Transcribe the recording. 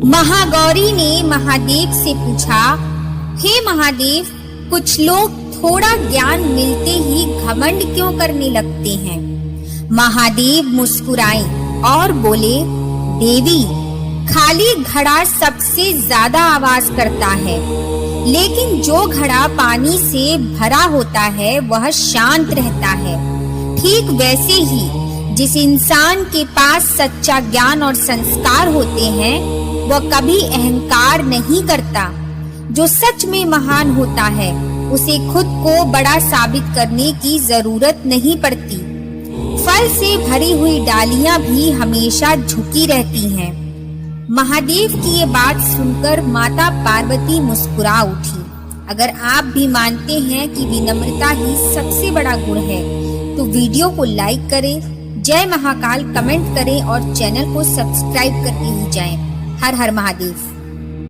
महागौरी ने महादेव से पूछा, हे महादेव, कुछ लोग थोड़ा ज्ञान मिलते ही घमंड क्यों करने लगते हैं? महादेव मुस्कुराए और बोले, देवी, खाली घड़ा सबसे ज्यादा आवाज करता है, लेकिन जो घड़ा पानी से भरा होता है वह शांत रहता है। ठीक वैसे ही जिस इंसान के पास सच्चा ज्ञान और संस्कार होते हैं वह कभी अहंकार नहीं करता। जो सच में महान होता है उसे खुद को बड़ा साबित करने की जरूरत नहीं पड़ती। फल से भरी हुई डालियां भी हमेशा झुकी रहती हैं। महादेव की ये बात सुनकर माता पार्वती मुस्कुरा उठी। अगर आप भी मानते हैं कि विनम्रता ही सबसे बड़ा गुण है तो वीडियो को लाइक करें, जय महाकाल कमेंट करें और चैनल को सब्सक्राइब करके ही जाएं। हर हर महादेव।